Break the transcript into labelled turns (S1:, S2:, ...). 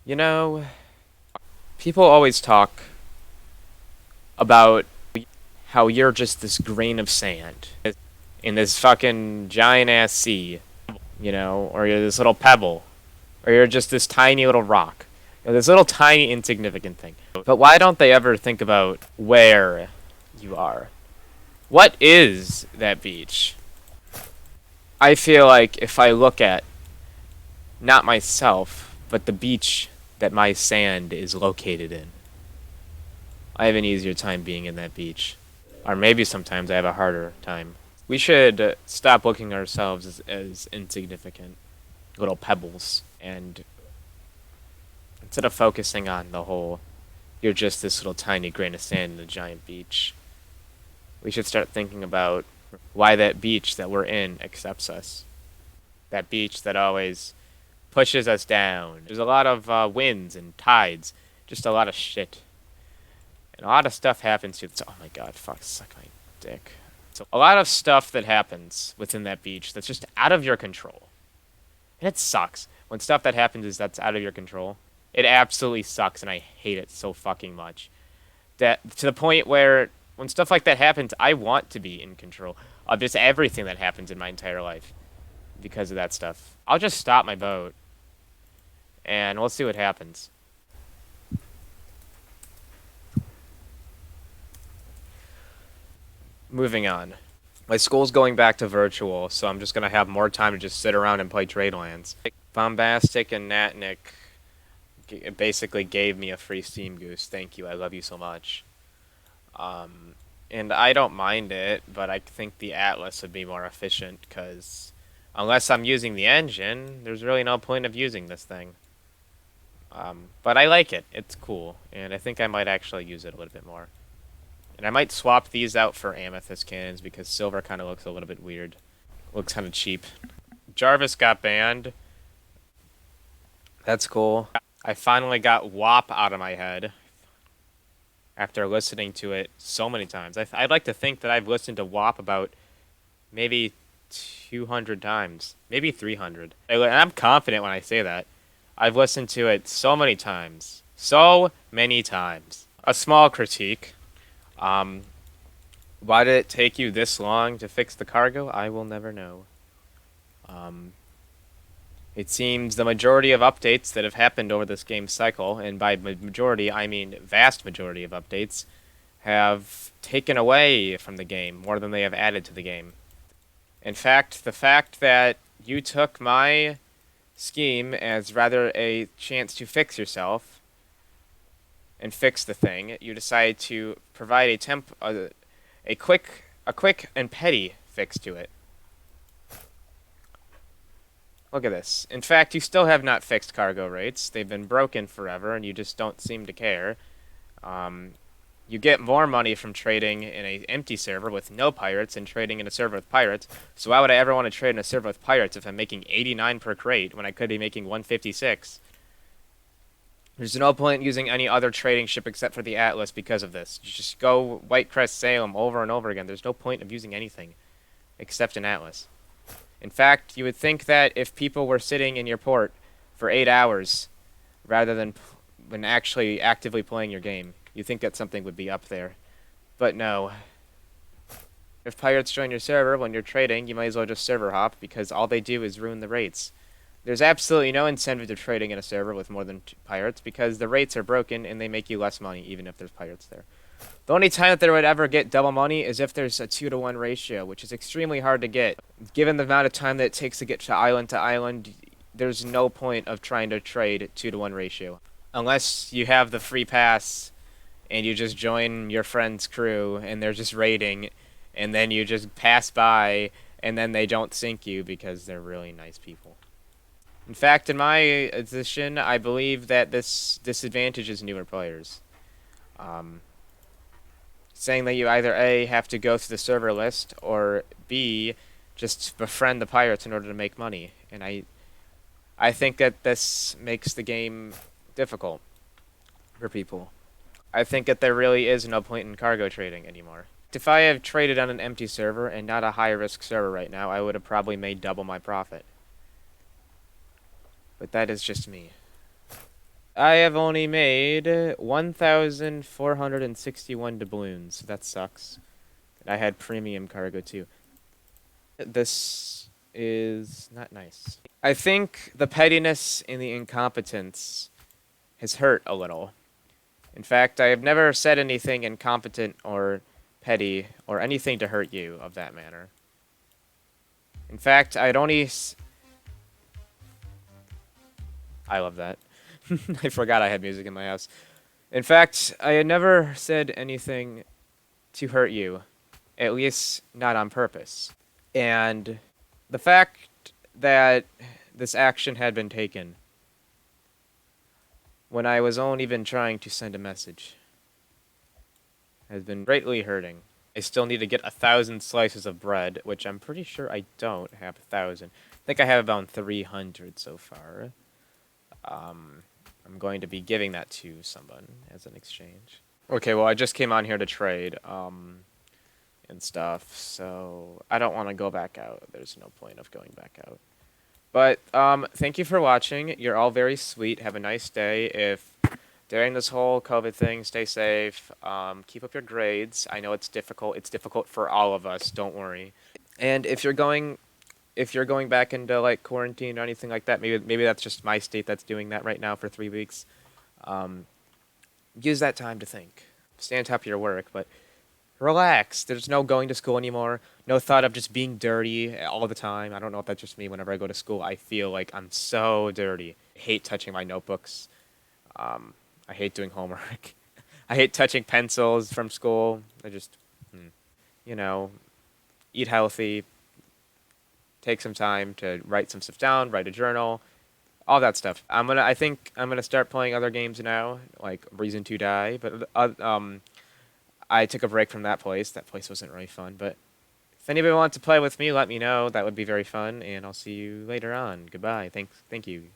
S1: You know, people always talk about how you're just this grain of sand in this fucking giant ass sea, or you're this little pebble, or you're just this tiny little rock, this little tiny insignificant thing. But why don't they ever think about where you are? What is that beach? I feel like if I look at not myself, but the beach that my sand is located in, I have an easier time being in that beach. Or maybe sometimes I have a harder time. We should stop looking at ourselves as insignificant little pebbles, and instead of focusing on the whole, you're just this little tiny grain of sand in a giant beach, we should start thinking about why that beach that we're in accepts us. That beach that always pushes us down. There's a lot of winds and tides, just a lot of shit. And a lot of stuff happens to. Oh my god, fuck, suck my dick. So a lot of stuff that happens within that beach that's just out of your control. And it sucks. When stuff that happens is that's out of your control. It absolutely sucks and I hate it so fucking much. That to the point where when stuff like that happens, I want to be in control of just everything that happens in my entire life because of that stuff. I'll just stop my boat and we'll see what happens. Moving on. My school's going back to virtual, so I'm just gonna have more time to just sit around and play Tradelands. Bombastic and Natnik basically gave me a free Steam Goose. Thank you, I love you so much. Um, and I don't mind it, but I think the Atlas would be more efficient, because unless I'm using the engine, there's really no point of using this thing. But I like it. It's cool, and I think I might actually use it a little bit more. And I might swap these out for amethyst cannons because silver kind of looks a little bit weird. Looks kind of cheap. Jarvis got banned. That's cool. I finally got WAP out of my head after listening to it so many times. I'd like to think that I've listened to WAP about maybe 200 times, maybe 300. And I'm confident when I say that. I've listened to it so many times. So many times. A small critique. Um, why did it take you this long to fix the cargo? I will never know. Um, it seems the majority of updates that have happened over this game's cycle, and by majority I mean vast majority of updates, have taken away from the game more than they have added to the game. In fact, the fact that you took my scheme as rather a chance to fix yourself and fix the thing, you decided to provide a quick and petty fix to it. Look at this. In fact, you still have not fixed cargo rates. They've been broken forever, and you just don't seem to care. You get more money from trading in an empty server with no pirates and trading in a server with pirates. So why would I ever want to trade in a server with pirates if I'm making 89 per crate when I could be making 156? There's no point using any other trading ship except for the Atlas because of this. You just go Whitecrest Salem over and over again. There's no point of using anything except an Atlas. In fact, you would think that if people were sitting in your port for 8 hours rather than when actually actively playing your game, you'd think that something would be up there. But no. If pirates join your server when you're trading, you might as well just server hop because all they do is ruin the rates. There's absolutely no incentive to trading in a server with more than 2 pirates because the rates are broken and they make you less money even if there's pirates there. The only time that they would ever get double money is if there's a 2-to-1 ratio, which is extremely hard to get. Given the amount of time that it takes to get to island, there's no point of trying to trade 2-to-1 ratio. Unless you have the free pass and you just join your friend's crew and they're just raiding and then you just pass by and then they don't sink you because they're really nice people. In fact, in my edition, I believe that this disadvantages newer players. Saying that you either A, have to go through the server list, or B, just befriend the pirates in order to make money. And I think that this makes the game difficult for people. I think that there really is no point in cargo trading anymore. If I had traded on an empty server and not a high-risk server right now, I would have probably made double my profit. But that is just me. I have only made 1,461 doubloons. That sucks. I had premium cargo too. This is not nice. I think the pettiness and the incompetence has hurt a little. In fact, I have never said anything incompetent or petty or anything to hurt you of that manner. In fact, I'd only. I love that. I forgot I had music in my house. In fact, I had never said anything to hurt you, at least not on purpose. And the fact that this action had been taken when I was only even trying to send a message has been greatly hurting. I still need to get 1,000 slices of bread, which I'm pretty sure I don't have 1,000. I think I have about 300 so far. I'm going to be giving that to someone as an exchange. Okay, well, I just came on here to trade, and stuff, so I don't want to go back out. There's no point of going back out. But, thank you for watching. You're all very sweet. Have a nice day. If during this whole COVID thing, stay safe. Keep up your grades. I know it's difficult. It's difficult for all of us. Don't worry. And if you're going back into like quarantine or anything like that, maybe that's just my state that's doing that right now for 3 weeks. Um, use that time to think. Stay on top of your work, but relax. There's no going to school anymore. No thought of just being dirty all the time. I don't know if that's just me. Whenever I go to school, I feel like I'm so dirty. I hate touching my notebooks. I hate doing homework. I hate touching pencils from school. I just, you know, eat healthy. Take some time to write some stuff down. Write a journal. All that stuff. I think I'm gonna start playing other games now, like Reason to Die. But I took a break from that place. That place wasn't really fun. But if anybody wants to play with me, let me know. That would be very fun. And I'll see you later on. Goodbye. Thank you.